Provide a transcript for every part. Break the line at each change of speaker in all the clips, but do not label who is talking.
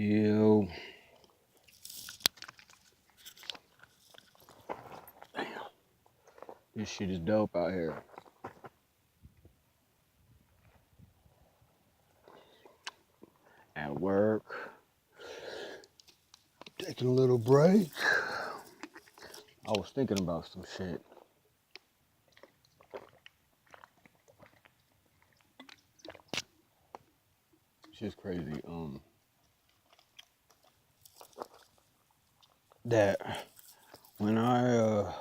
Yo, this shit is dope out here. At work, taking a little break. I was thinking about some shit. It's just crazy. That when cause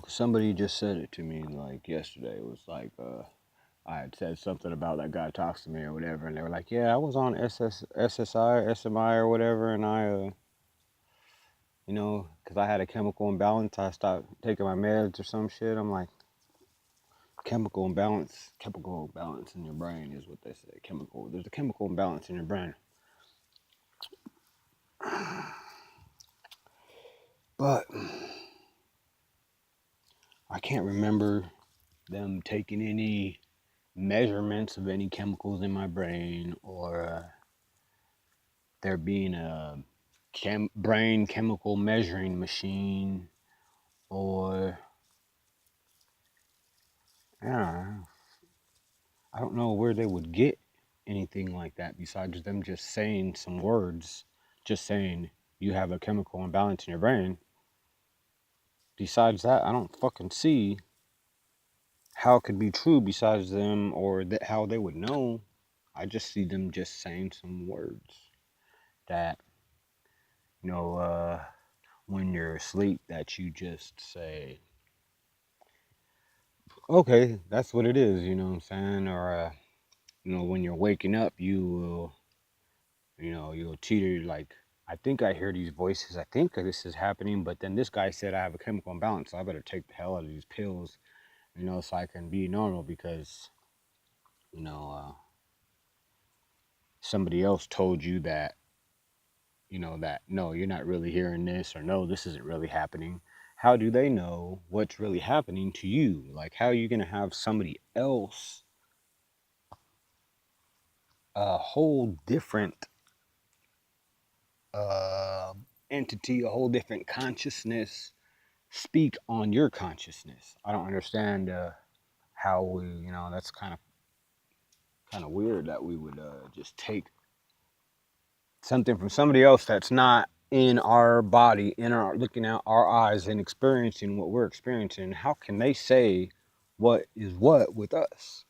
somebody just said it to me like yesterday. It was like, I had said something about that guy talks to me or whatever, and they were like, yeah, I was on SSI, SMI or whatever, and I, cause I had a chemical imbalance, I stopped taking my meds or some shit. I'm like, chemical imbalance in your brain is what they say. There's a chemical imbalance in your brain. But I can't remember them taking any measurements of any chemicals in my brain, or there being a brain chemical measuring machine, or yeah, I don't know where they would get anything like that besides them just saying some words, just saying you have a chemical imbalance in your brain. Besides that, I don't fucking see how it could be true besides them, or how they would know. I just see them just saying some words that, when you're asleep, that you just say, okay, that's what it is, you know what I'm saying? Or, when you're waking up, you will, you'll teeter like, I think I hear these voices. I think this is happening, but then this guy said I have a chemical imbalance, so I better take the hell out of these pills, so I can be normal because, somebody else told you that, that no, you're not really hearing this, or no, this isn't really happening. How do they know what's really happening to you? Like, how are you going to have somebody else, a whole different uh, entity, a whole different consciousness, speak on your consciousness? I don't understand how we, that's kind of weird that we would just take something from somebody else that's not in our body, in our looking out our eyes and experiencing what we're experiencing. How can they say what is what with us,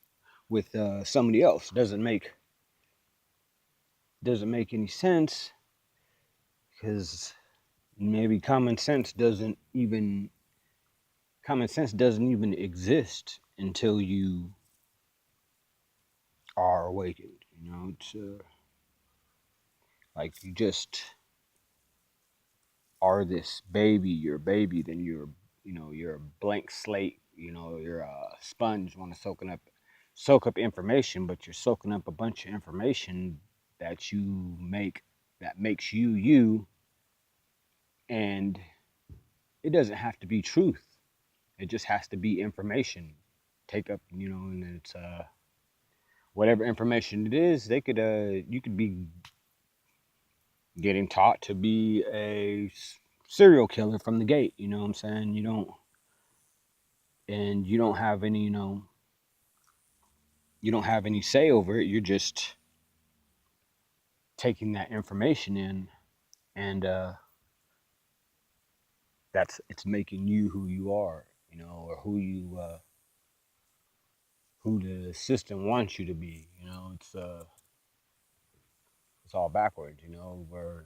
with somebody else? Doesn't make any sense, because maybe common sense doesn't even exist until you are awakened. It's like you just are this baby, you're a baby, then you're a blank slate, you're a sponge, want to soak up information, but you're soaking up a bunch of information that makes you you, and it doesn't have to be truth. It just has to be information. Take up, and it's whatever information it is, you could be getting taught to be a serial killer from the gate, you know what I'm saying? You don't have any, you don't have any say over it. You're just taking that information in, and it's making you who you are, or who the system wants you to be. It's all backwards, where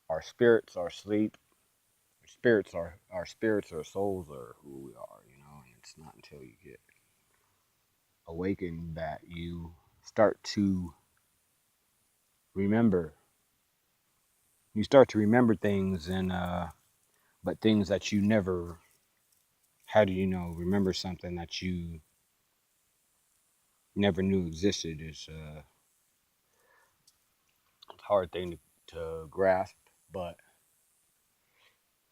our spirits are asleep. Our souls are who we are, and it's not until you get awakened that you start to remember. You start to remember things, and but things that you never. How do you remember something that you never knew existed? Is a hard thing to grasp, but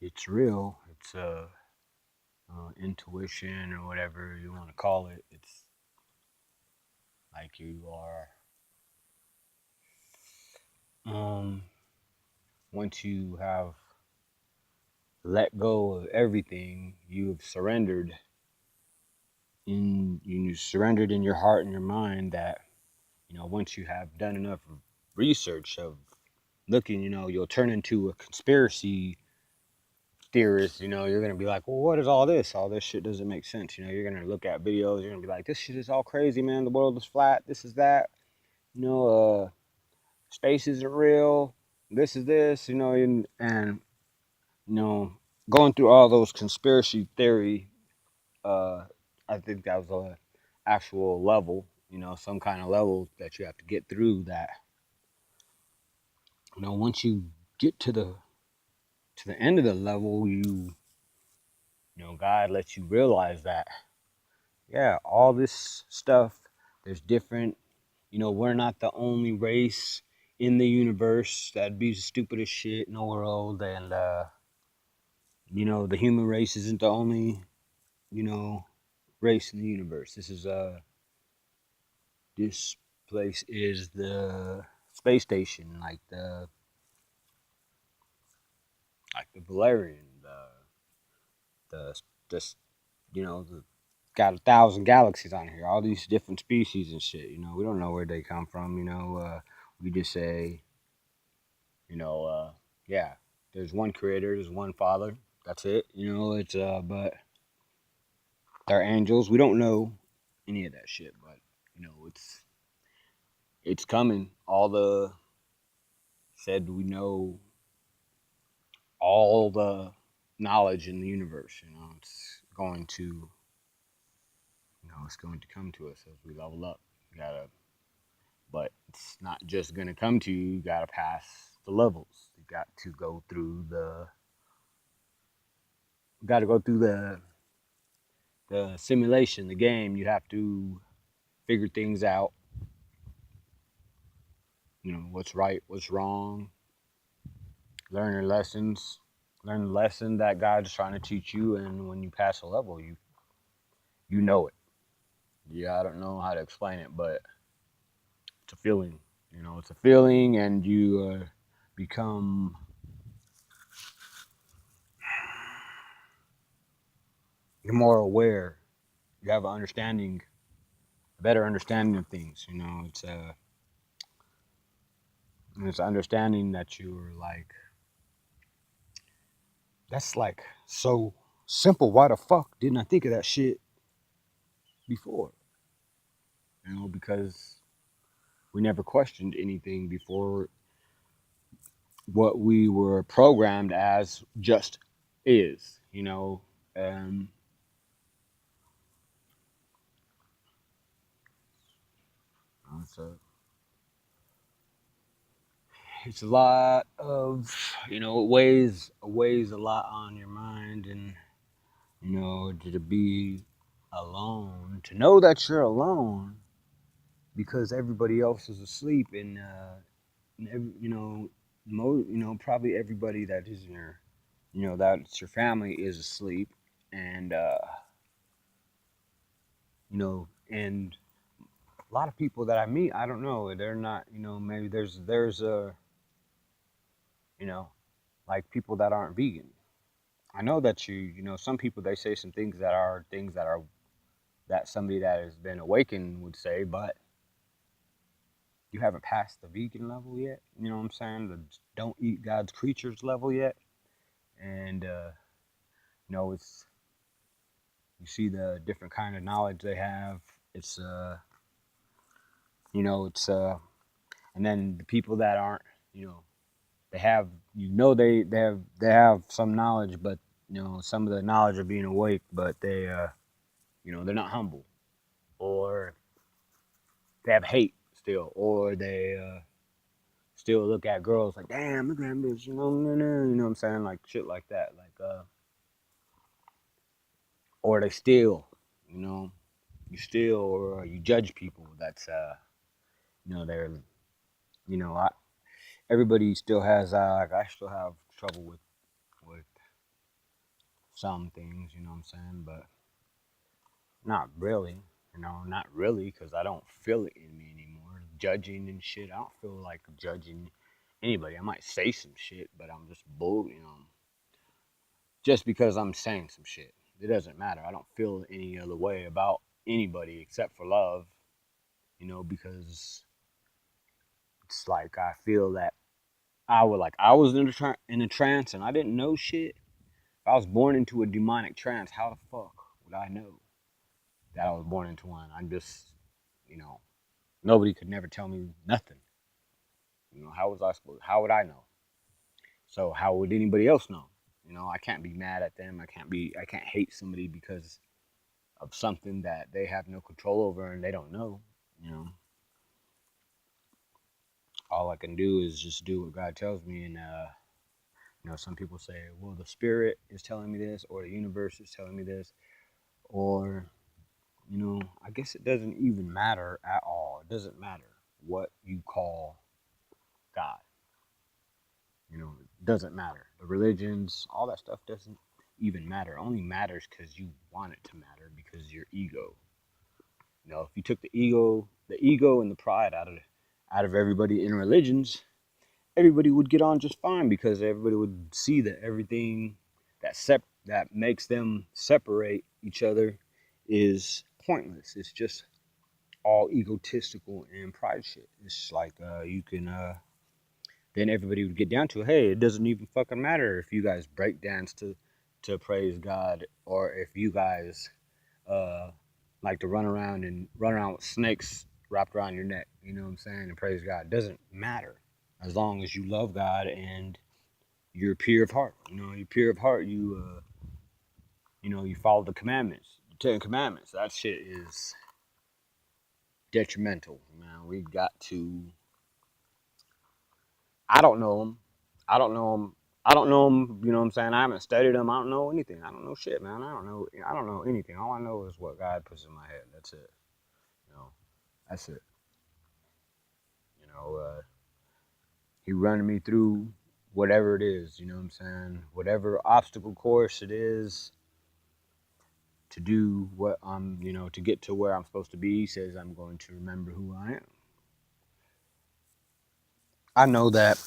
it's real. It's intuition, or whatever you want to call it. It's like you are um, once you have let go of everything, you've surrendered you surrendered in your heart and your mind that, once you have done enough research of looking, you'll turn into a conspiracy theorist. You're gonna be like, well, what is all this? All this shit doesn't make sense. You're gonna look at videos, you're gonna be like, this shit is all crazy, man. The world is flat, this is that, you know, space isn't real, this is this, and you know, going through all those conspiracy theory, uh, I think that was a actual level, some kind of level that you have to get through. That once you get to the end of the level, God lets you realize that, yeah, all this stuff, there's different. We're not the only race in the universe. That'd be the stupidest shit in the world. And the human race isn't the only you know race in the universe. This place is the space station, like the Valerian, the this got 1,000 galaxies on here, all these different species and shit. We don't know where they come from. We just say, yeah, there's one creator, there's one father. That's it. It's but they're angels. We don't know any of that shit, but it's coming. All the said we know all the knowledge in the universe. It's going to come to us as we level up. But it's not just gonna come to you. You gotta pass the levels. You got to go through the. You got to go through the simulation, the game. You have to figure things out. What's right, what's wrong. Learn your lessons. Learn the lesson that God's trying to teach you, and when you pass a level, you know it. Yeah, I don't know how to explain it, but it's a feeling. It's a feeling, and you become you're more aware. You have an understanding, a better understanding of things. It's understanding that you're like, that's like so simple. Why the fuck didn't I think of that shit before? Because we never questioned anything before. What we were programmed as just is, and it's a lot of, it weighs a lot on your mind. And to be alone, to know that you're alone because everybody else is asleep. And probably everybody that is in your, that's your family is asleep. And and a lot of people that I meet, I don't know, they're not, maybe there's a, you know like people that aren't vegan. I know that some people, they say some things that somebody that has been awakened would say, but you haven't passed the vegan level yet. You know what I'm saying? The don't eat God's creatures level yet. And it's, you see the different kind of knowledge they have. It's it's and then the people that aren't, they have, they have some knowledge, but some of the knowledge of being awake, but they're not humble, or they have hate still, or they still look at girls like, damn, look at that bitch, you know what I'm saying, like shit like that, or they steal, you know, you steal, or you judge people. That's they're, I everybody still has, like, I still have trouble with some things, you know what I'm saying, but not really, not really, because I don't feel it in me anymore. Judging and shit, I don't feel like judging anybody. I might say some shit, but I'm just bull, just because I'm saying some shit. It doesn't matter. I don't feel any other way about anybody except for love, because it's like I feel that I was in a trance and I didn't know shit. If I was born into a demonic trance, how the fuck would I know that I was born into one? I'm just, you know, nobody could never tell me nothing. How was I supposed? How would I know? So how would anybody else know? I can't be mad at them. I can't hate somebody because of something that they have no control over and they don't know. You know, all I can do is just do what God tells me. And some people say, well, the spirit is telling me this, or the universe is telling me this, or I guess it doesn't even matter at all. It doesn't matter what you call God. It doesn't matter. The religions, all that stuff doesn't even matter. It only matters because you want it to matter because your ego. If you took the ego and the pride out of everybody in religions, everybody would get on just fine because everybody would see that everything that makes them separate each other is pointless. It's just all egotistical and pride shit. It's like you can then everybody would get down to, hey, it doesn't even fucking matter if you guys break dance to praise God, or if you guys uh, like to run around with snakes wrapped around your neck. You know what I'm saying? And praise God. It doesn't matter as long as you love God and you're pure of heart. You're pure of heart. You follow the commandments, the Ten Commandments. That shit is detrimental, man. We got to. I don't know them. I don't know them. I don't know them. You know what I'm saying? I haven't studied them. I don't know anything. I don't know shit, man. I don't know. I don't know anything. All I know is what God puts in my head. That's it. You know. That's it. You know. He running me through whatever it is. You know what I'm saying? Whatever obstacle course it is to do what I'm. To get to where I'm supposed to be. He says I'm going to remember who I am. I know that.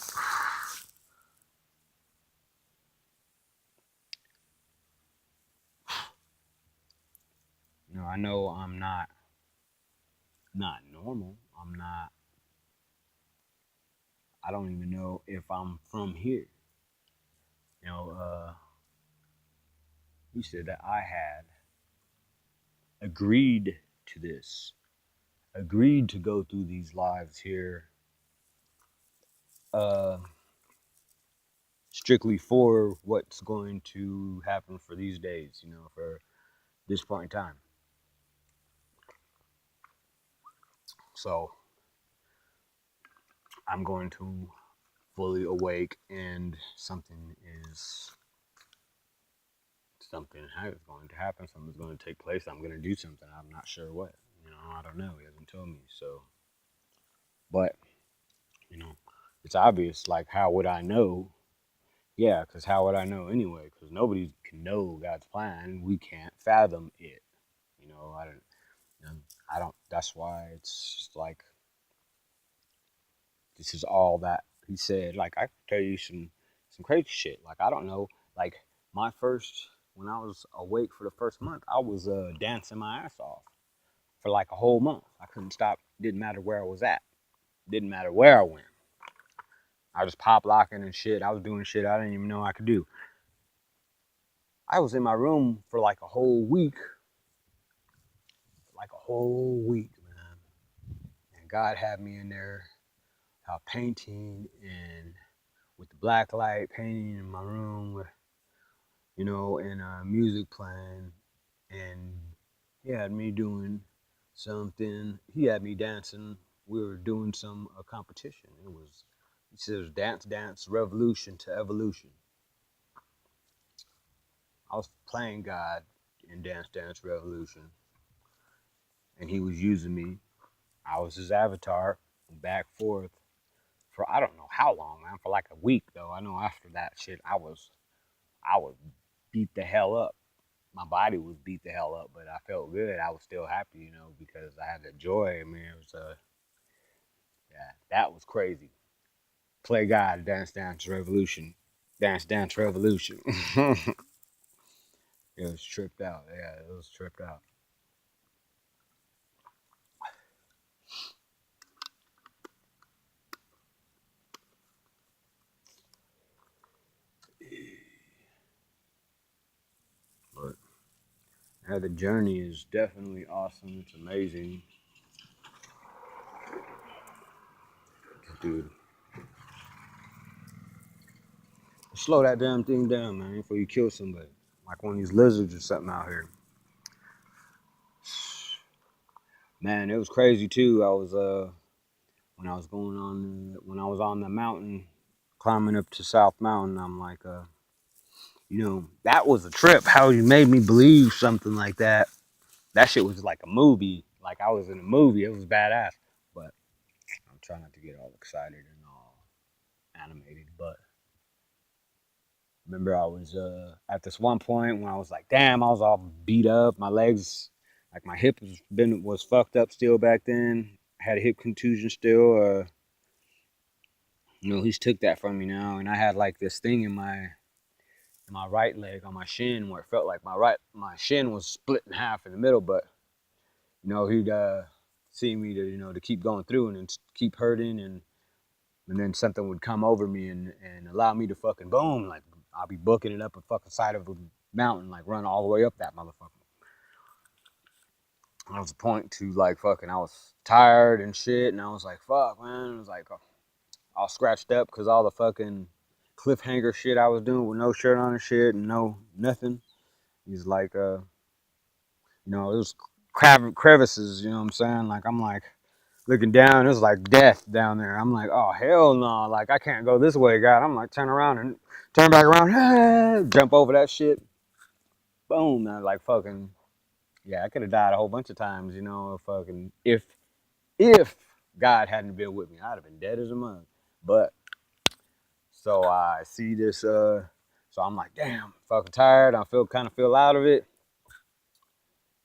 I know I'm not normal. I'm not. I don't even know if I'm from here. You know, he said that I had agreed to this, agreed to go through these lives here, uh, strictly for what's going to happen for these days, for this point in time. So I'm going to fully awake, and something is going to happen. Something's going to take place. I'm going to do something. I'm not sure what. I don't know. He hasn't told me. So, but you know, it's obvious. Like, how would I know? Yeah, because how would I know anyway? Because nobody can know God's plan. We can't fathom it. I don't. I don't. That's why it's just like this is all that he said. Like I could tell you some crazy shit. Like I don't know. Like my first when I was awake for the first month, I was dancing my ass off for like a whole month. I couldn't stop. Didn't matter where I was at. Didn't matter where I went. I was pop locking and shit. I was doing shit I didn't even know I could do. I was in my room for like a whole week. Like a whole week, man. And God had me in there painting and with the black light painting in my room with, and music playing. And he had me doing something. He had me dancing. We were doing some competition. He says, dance, revolution to evolution. I was playing God in Dance Revolution, and he was using me. I was his avatar, back forth for I don't know how long, man. For like a week though. I know after that shit, I was beat the hell up. My body was beat the hell up, but I felt good. I was still happy, because I had the joy. I mean, it was yeah, that was crazy. Play God, Dance Dance Revolution. Dance Dance Revolution. It was tripped out. Yeah, it was tripped out. But yeah, the journey is definitely awesome. It's amazing. Dude, slow that damn thing down, man, before you kill somebody. Like one of these lizards or something out here. Man, it was crazy too. I was when I was going on when I was on the mountain, climbing up to South Mountain. I'm like, that was a trip. How you made me believe something like that. That shit was like a movie. Like I was in a movie. It was badass. But I'm trying not to get all excited and all animated. But remember, I was at this one point when I was like, damn, I was all beat up. My legs, like my hip was fucked up still back then. I had a hip contusion still. He's took that from me now, and I had like this thing in my right leg on my shin where it felt like my shin was split in half in the middle. But he'd see me to keep going through and then keep hurting, and then something would come over me and allow me to fucking boom, like I'll be booking it up a fucking side of a mountain, like run all the way up that motherfucker. There was a point to like fucking, I was tired and shit, and I was like, fuck, man. I was like, all scratched up because all the fucking cliffhanger shit I was doing with no shirt on and shit and no nothing. He's like, it was crevices, you know what I'm saying? Like, I'm like, looking down, it was like death down there. I'm like, oh hell no, like I can't go this way, God. I'm like, turn around and turn back around, jump over that shit, boom. I like fucking, yeah, I could have died a whole bunch of times, if God hadn't been with me, I'd have been dead as a mug. But so I see this, so I'm like, damn, fucking tired. I kind of feel out of it,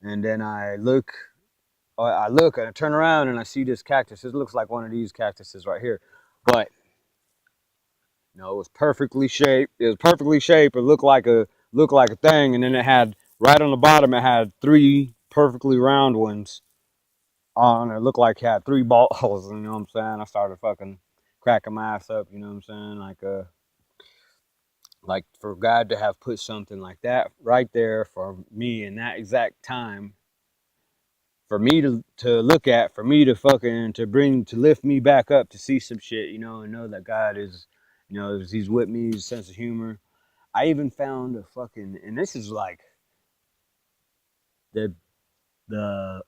and then I look and I turn around and I see this cactus. It looks like one of these cactuses right here, but it was perfectly shaped. It was perfectly shaped. It looked like a thing, and then it had right on the bottom. It had three perfectly round ones on. It looked like it had three balls. You know what I'm saying? I started fucking cracking my ass up. You know what I'm saying? Like for God to have put something like that right there for me in that exact time, for me to look at, for me to fucking to lift me back up to see some shit, and know that God is, He's with me, His sense of humor. I even found a fucking, and this is like the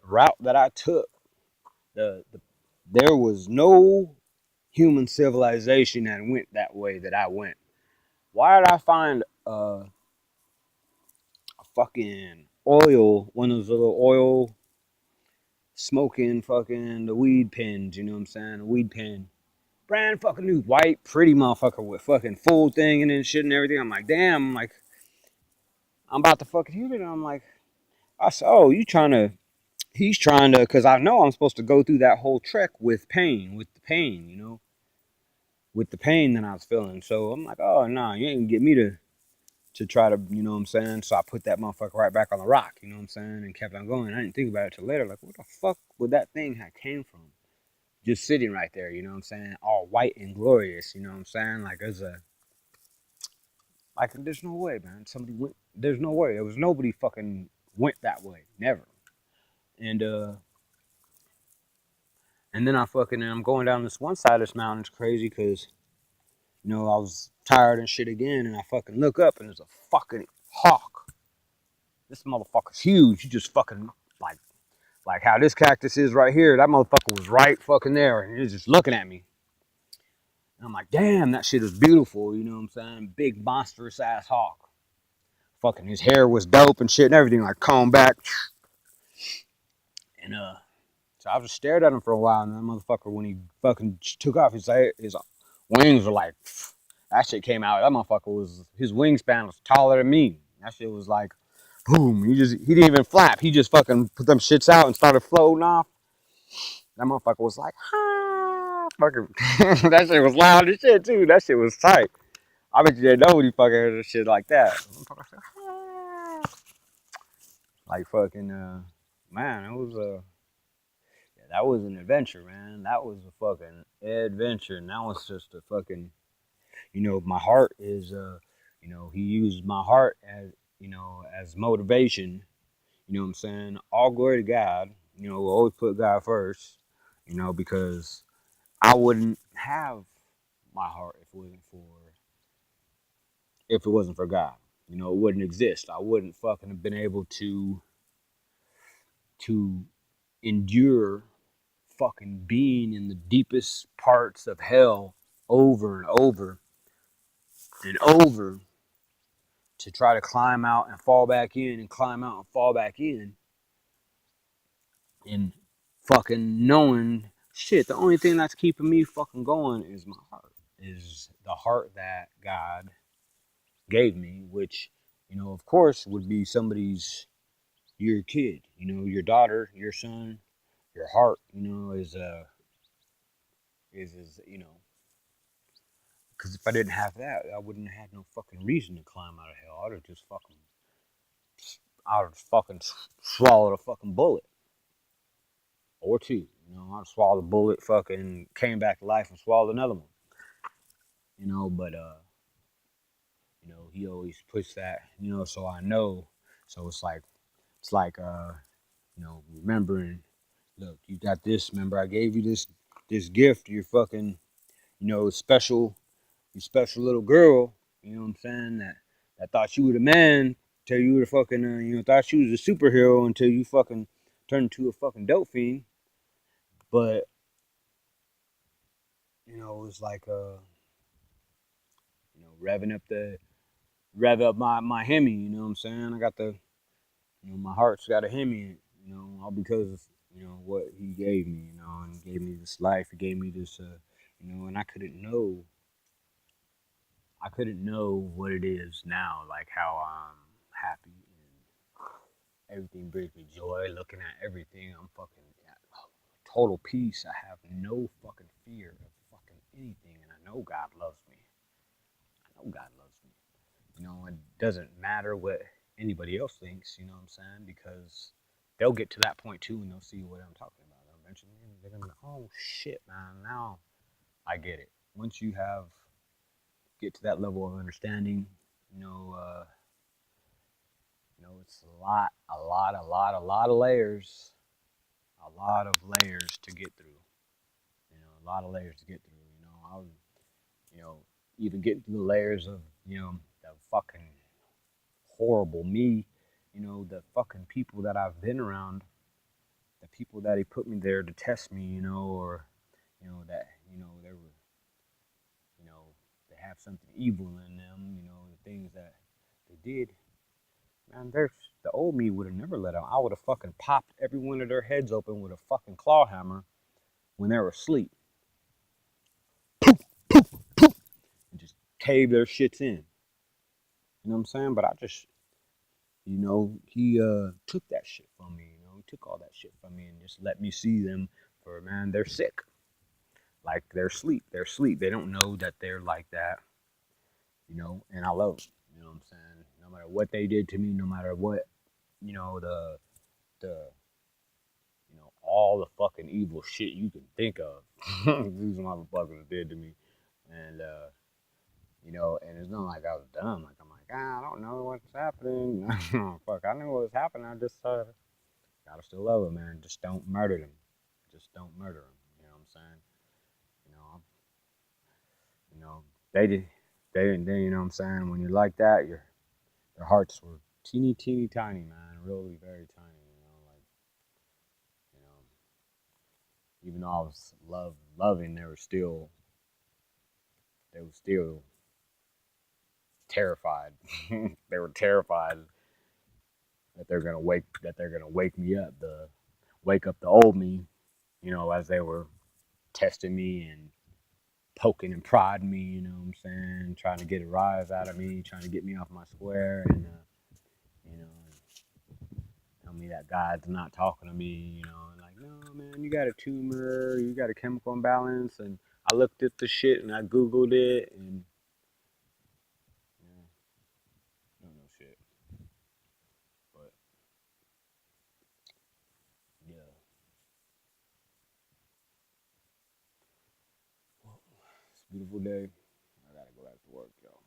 route that I took. The there was no human civilization that went that way that I went. Why did I find a fucking oil, one of those little oil smoking fucking the weed pens? You know what I'm saying? A weed pen, brand fucking new, white, pretty motherfucker with fucking full thing and shit and everything. I'm like, damn. I'm like, I'm about to fucking use it. And I'm like, I said, oh, he's trying to, because I know I'm supposed to go through that whole trek with the pain, with the pain that I was feeling. So I'm like, oh, no, you ain't gonna get me to try to, you know what I'm saying? So I put that motherfucker right back on the rock, you know what I'm saying? And kept on going. I didn't think about it till later. Like, what the fuck would that thing have came from? Just sitting right there, you know what I'm saying? All white and glorious, you know what I'm saying? Like, there's no way, man. Somebody went, there's no way. There was nobody fucking went that way. Never. And, and then I'm going down this one side of this mountain. It's crazy because, I was tired and shit again. And I fucking look up and there's a fucking hawk. This motherfucker's huge. He just fucking, like how this cactus is right here. That motherfucker was right fucking there. And he was just looking at me. And I'm like, damn, that shit is beautiful. You know what I'm saying? Big, monstrous ass hawk. Fucking his hair was dope and shit and everything. Like, combed back. And, so I just stared at him for a while, and that motherfucker, when he fucking took off, his wings were like, that shit came out. That motherfucker his wingspan was taller than me. That shit was like, boom. He didn't even flap. He just fucking put them shits out and started floating off. That motherfucker was like, ah, Fucking, that shit was loud as shit too. That shit was tight. I bet you didn't know when you fucking heard shit like that. Like fucking, man, it was yeah, that was an adventure, man. That was a fucking adventure, and that was just a fucking, my heart is, he used my heart as, as motivation. You know what I'm saying? All glory to God. We'll always put God first. Because I wouldn't have my heart if it wasn't for God. It wouldn't exist. I wouldn't fucking have been able to endure fucking being in the deepest parts of hell over and over and over to try to climb out and fall back in and climb out and fall back in and fucking knowing shit. The only thing that's keeping me fucking going is my heart, is the heart that God gave me, which, of course, would be somebody's, your kid, your daughter, your son, your heart, is because if I didn't have that, I wouldn't have had no fucking reason to climb out of hell. I'd have fucking swallowed a fucking bullet or two. I'd swallowed a bullet, fucking came back to life and swallowed another one. But he always puts that, so I know. So it's like remembering. Look, you got this. Remember, I gave you this gift. You're fucking, special. You special little girl. You know what I'm saying? That thought you were the man till you were the fucking, thought she was a superhero until you fucking turned into a fucking dope fiend. But it's like revving up rev up my Hemi. You know what I'm saying? I got my heart's got a Hemi in it. All because of what he gave me. And he gave me this life. He gave me this, and I couldn't know what it is now, like how I'm happy and everything brings me joy. Looking at everything, I'm fucking at total peace. I have no fucking fear of fucking anything, and I know God loves me. I know God loves me. It doesn't matter what anybody else thinks. You know what I'm saying? Because they'll get to that point too, and they'll see what I'm talking about. Eventually, they're gonna be like, "Oh shit, man! Now I get it." Once you get to that level of understanding, you know, uh, it's a lot of layers, to get through. A lot of layers to get through. I would, you know, even get through the layers of, the fucking horrible me, the fucking people that I've been around, the people that he put me there to test me, or, that, they were, you know, they have something evil in them, the things that they did. Man, the old me would have never let them. I would have fucking popped every one of their heads open with a fucking claw hammer when they were asleep and just cave their shits in. You know what I'm saying? But I just, he took that shit from me. He took all that shit from me and just let me see them for, man, they're sick. Like they're asleep. They're asleep. They don't know that they're like that. And I love them. You know what I'm saying? No matter what they did to me, no matter what, the all the fucking evil shit you can think of. These motherfuckers did to me. And and it's not like I was dumb. Like I'm like, I don't know what's happening. Fuck, I knew what was happening. I just gotta still love them, man. Just don't murder them. Just don't murder them. You know what I'm saying? You know, you know, they did. They, you know what I'm saying? When you're like that, their hearts were teeny, teeny, tiny, man. Really, very tiny. Like, you know, even though I was loving, they were still terrified. They were terrified that they're gonna wake me up, wake up the old me, as they were testing me and poking and prodding me, you know what I'm saying, trying to get a rise out of me, trying to get me off my square, and you know, tell me that God's not talking to me, and like, no, man, you got a tumor, you got a chemical imbalance, and I looked at the shit and I Googled it, and yeah, no shit. But yeah, it's a beautiful day. I gotta go back to work, y'all.